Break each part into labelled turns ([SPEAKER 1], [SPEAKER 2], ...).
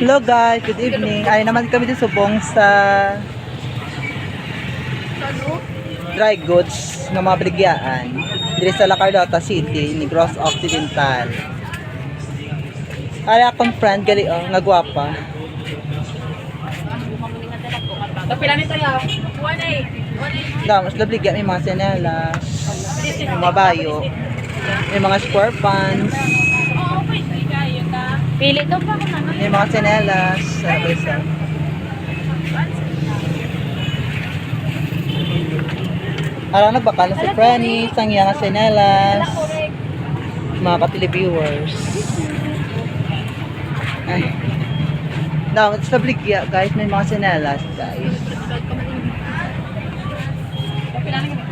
[SPEAKER 1] Hello guys, good evening. Ay naman kami din subong sa dry goods ng mga baligyaan diri sa La Carlota City, Negros Occidental. Ay akong friend gali nga gwapa.
[SPEAKER 2] Kapila nito ya.
[SPEAKER 1] Mas labligyan may mga senelas, may mga bayo, may mga square pants,
[SPEAKER 2] Pili to pa kung ano.
[SPEAKER 1] may mga senelas, isa. Araw nagbakala si Franny, sang iya nga senelas, mga ka-televiewers. Ay. Now, it's labligya guys, may mga senelas guys.
[SPEAKER 2] Kapila nito.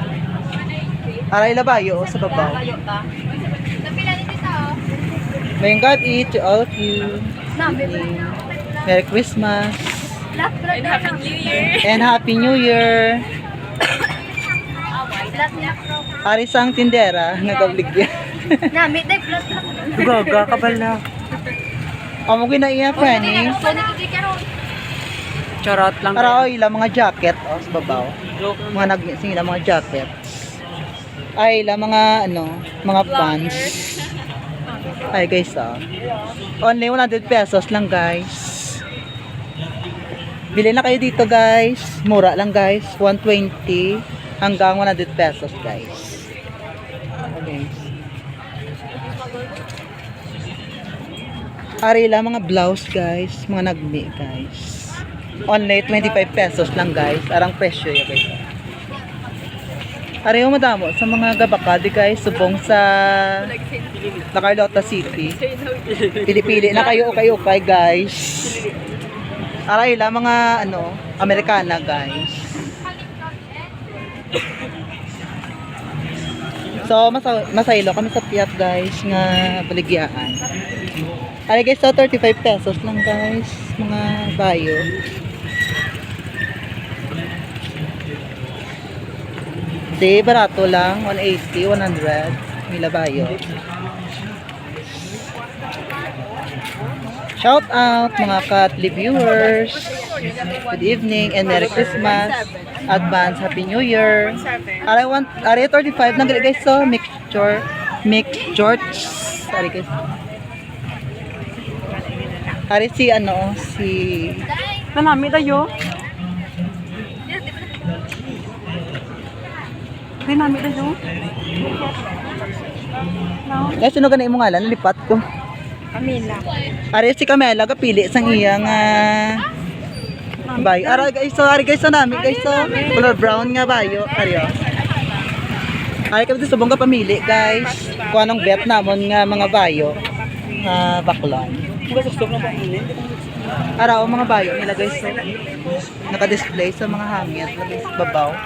[SPEAKER 1] Aray labayo sa babaw.
[SPEAKER 2] Kapila nito sa.
[SPEAKER 1] May God eat to all of you. Merry Christmas
[SPEAKER 2] And Happy New Year.
[SPEAKER 1] and Happy New Year. Ari sang tindera nagabligya.
[SPEAKER 2] Nami day plus.
[SPEAKER 1] Gaga kabala. Amo gina iya Franny.
[SPEAKER 3] Charot lang.
[SPEAKER 1] Para ila mga jacket sa babaw. Mga nagmixing ila mga jacket. Ay ila mga mga pants. Ay guys only 100 pesos lang guys. Bili na kayo dito guys. Mura lang guys. 120 hanggang 100 pesos guys. Okay. Ari lang mga blouse guys. Mga nagmi guys. Only 25 pesos lang guys. Arang presyo ya guys. Ari yung madamo sa mga gabakadi guys. Subong sa La Carlota City. Pili-pili na kayo okay guys. Aray lang mga Amerikana guys. So masaylo kami sa Piat guys nga baligyaan. Aray guys, so 35 pesos lang guys mga bayo. Di barato lang 180, 100 may labayo. Shout out mga Katli viewers. Good evening and Merry Christmas. Advance Happy New Year. Are 35 na guys so mixture sorry guys. Are si
[SPEAKER 3] Nanami tayo. Nanami tayo.
[SPEAKER 1] guys sino ganay mo ngalan nalipat ko.
[SPEAKER 2] Camila.
[SPEAKER 1] Are si Camela kapili sang iya nga bayo. Ari guys so nami guys so color brown nga bayo. Ari kami sa subong ka pamili guys. Kung anong bet namon nga mga bayo nga baklan. Araw mga bayo nila guys so naka-display sa mga hangit lagay sa babaw.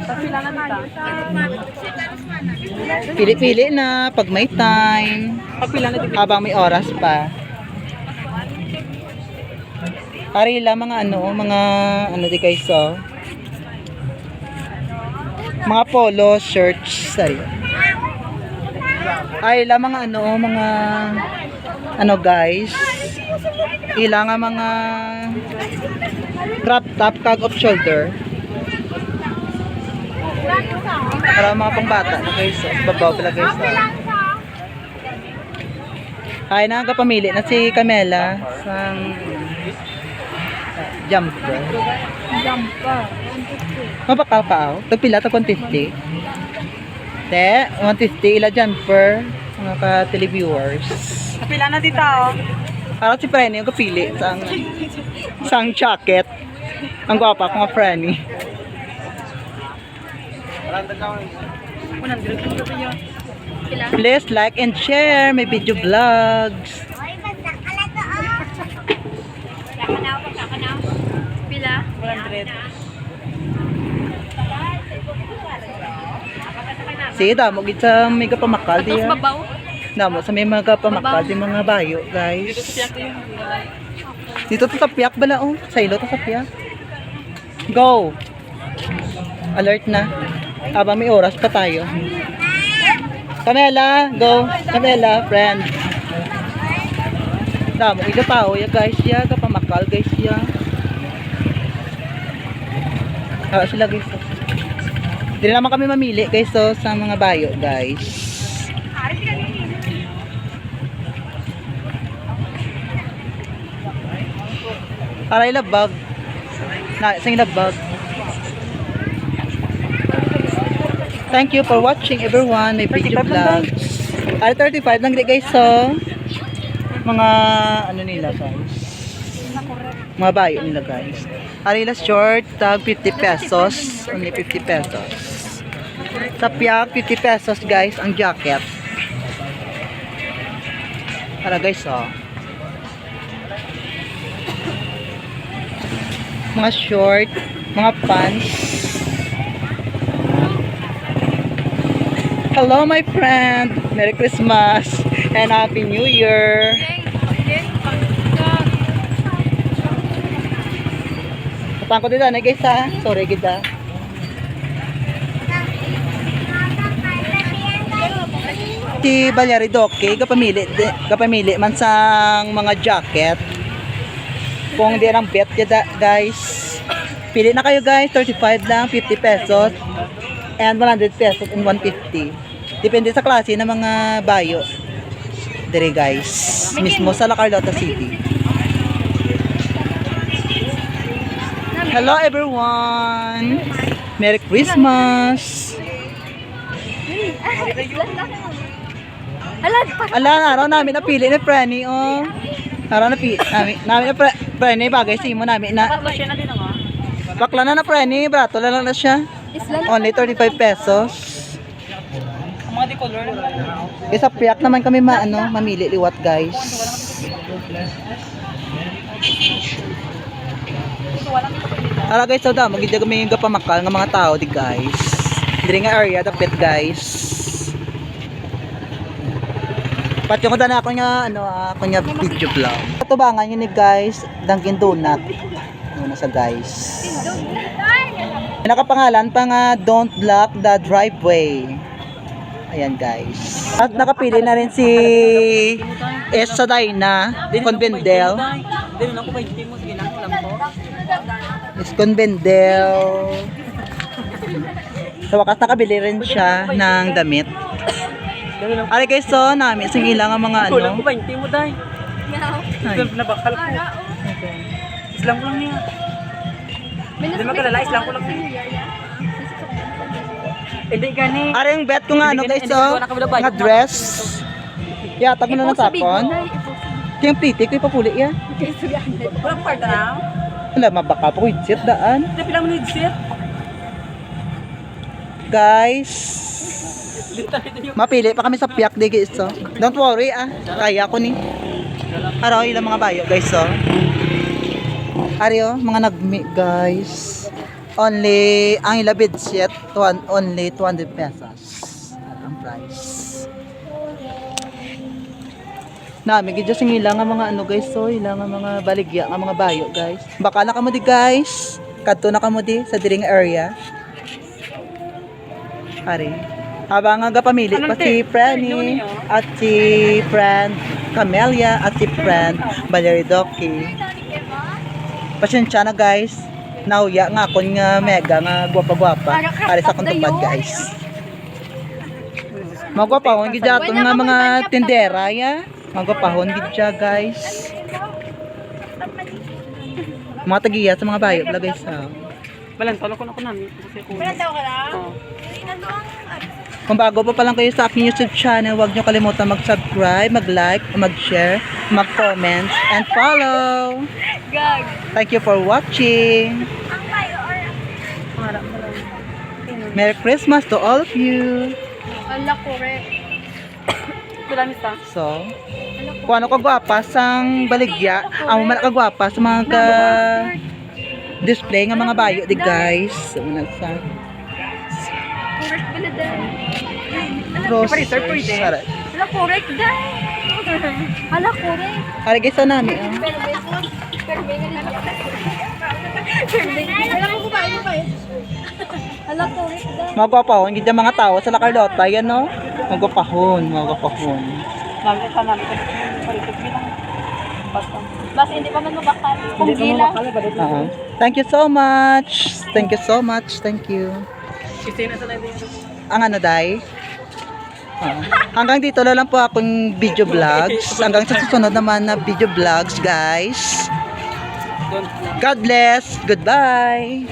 [SPEAKER 3] Kapila na nita.
[SPEAKER 1] Pili-pili na pag may time.
[SPEAKER 3] Kapila na dito.
[SPEAKER 1] Habang may oras pa. Ari lang mga mga di guys so. Mga polo shirts, sorry. Ay lang mga mga guys. Ilang mga crop top kag off shoulder. Para mga pangbata na guys, babaw pala guys. Ay nakakapamili na si Camela sang jumper. Mapakal ka aw? Tagpila ta 150. Te, 150 ila jumper mga ka-televiewers.
[SPEAKER 3] Kapila na dito. Oh.
[SPEAKER 1] Para si Frenny yung kapili sang jacket. Ang gwapa ko nga Frenny.
[SPEAKER 3] 100 lang tayo.
[SPEAKER 1] Please like and share my video vlogs.
[SPEAKER 2] Pila?
[SPEAKER 3] 100.
[SPEAKER 1] Sige, damo gid sa may kapamakal
[SPEAKER 2] Tapos
[SPEAKER 1] diya.
[SPEAKER 2] babaw.
[SPEAKER 1] Damo sa may mga kapamakal di mga bayo, guys. Dito to sa piyak bala oh. Sa ilo to sa piyak. Go. Alert na. Habang may oras pa tayo. Camela, go. Camela, friend. Damo ito tao ya guys ya, kapamakal guys ya. Sila guys. Hindi naman kami mamili guys so, sa mga bayo guys. Aray labag. Na, sing labag. Thank you for watching everyone. May video vlogs. Ay 35 lang guys so. Mga ano nila guys. Mga bayo nila guys. Arila short tag 50 pesos. Only 50 pesos. Sa piyak 50 pesos guys ang jacket. Para guys oh. Mga short, mga pants. Hello my friend. Merry Christmas and Happy New Year. Patang ko dito na guys ha. Sorry kita. Si Balyaridoke kapamili man sang mga jacket. Kung di ang bet guys. Pili na kayo guys, 35 lang, 50 pesos and 100 pesos and 150. Depende sa klase ng mga bayo. Dire guys, mismo sa La Carlota City. Hello everyone. Merry Christmas. Ala, araw namin napili ni Frenny oh. Araw napili namin na Frenny bagay sa imo namin na. Bakla na Frenny, brato lang na siya. Only 35 pesos.
[SPEAKER 3] Mga di color.
[SPEAKER 1] Isa piyak naman kami mamili liwat guys. Ara guys, so da magidya kami yung gapamakal ng mga tao di guys. Diri nga area dapit guys. Pati ko na ako nga ako nga video vlog. Tubangan yun ni guys, Dunkin Donut. Ano sa guys. Nakapangalan pa nga Don't Block the Driveway. Ayan guys. At nakapili na rin si Esa Dayna, Convendel.
[SPEAKER 3] Dili na ko 20 mo ginang lang ko.
[SPEAKER 1] Is Convendel. Sa wakas nakabili rin siya ng damit. Ari guys, so namin sing ilang ang mga
[SPEAKER 3] Kulang ko 20 mo dai.
[SPEAKER 1] Ay.
[SPEAKER 3] Nabakal ko. Islang ko lang niya. Hindi magalala, islang ko lang niya. Hindi gani.
[SPEAKER 1] Ari yung bet ko nga guys, so nga dress. Yata mo na ng sapon. Yung piti ko ipapuli ya.
[SPEAKER 3] Walang part na.
[SPEAKER 1] Wala mabaka po sit daan.
[SPEAKER 3] Hindi pila mo need sit.
[SPEAKER 1] Guys, mapili pa kami sa piyak di guys so. Don't worry kaya ko ni. Araw ilang mga bayo guys so. Ariyo mga nagmi guys. Only ang ila budget only 200 pesos. Ang price. Nami gidyo sing ilang nga mga guys so, ilang nga mga baligya nga mga bayo guys. Baka na kamo di guys. Kadto na kamo di sa diring area. Ari. Habang nga pamili pa si Franny at si friend Camelia at si friend Balyaridoke. Pasensya na guys. Nauya nga akon nga mega nga gwapa-gwapa para sa kuntupad guys. Magwapahon gid ato nga mga tindera ya. Magwapahon gid siya guys. Mga tagiya sa mga bayo la guys ha.
[SPEAKER 3] Balantolo ko na ko namin kasi ko.
[SPEAKER 2] Balantolo ka na?
[SPEAKER 3] Oo.
[SPEAKER 1] Kung bago pa lang kayo sa aking YouTube channel, huwag niyo kalimutan mag-subscribe, mag-like, mag-share, mag-comment, and follow.
[SPEAKER 2] Gag.
[SPEAKER 1] Thank you for watching.
[SPEAKER 2] Ang bayo or...
[SPEAKER 3] Harap mo lang.
[SPEAKER 1] Merry Christmas to all of you.
[SPEAKER 2] Ala, correct.
[SPEAKER 3] Pila mista.
[SPEAKER 1] So, kung ano kagwapa sang baligya, ang mga kagwapa sa mga display ng mga bayo di guys. So, sa
[SPEAKER 2] Correct ba na dahil?
[SPEAKER 1] Roses.
[SPEAKER 2] Ala, correct dahil. Ala, correct.
[SPEAKER 1] Para guys, sa namin.
[SPEAKER 2] Pero ala ko ba? Ala, correct dahil.
[SPEAKER 1] Magwapahon, gid mga tao sa La Carlota, yan no? Magwapahon.
[SPEAKER 3] Namin ka namin ko palitok bilang.
[SPEAKER 2] Basta hindi pa man mabakal. Kung
[SPEAKER 3] Hindi pa
[SPEAKER 2] gila.
[SPEAKER 3] makakala, badit na.
[SPEAKER 1] Oo. Thank you so much. Thank you so much. Thank you.
[SPEAKER 3] Kasi nasa na ito.
[SPEAKER 1] Ang ano, Day? Oo. Hanggang dito na lang po akong video vlogs. Hanggang sa susunod naman na video vlogs, guys. God bless. Goodbye.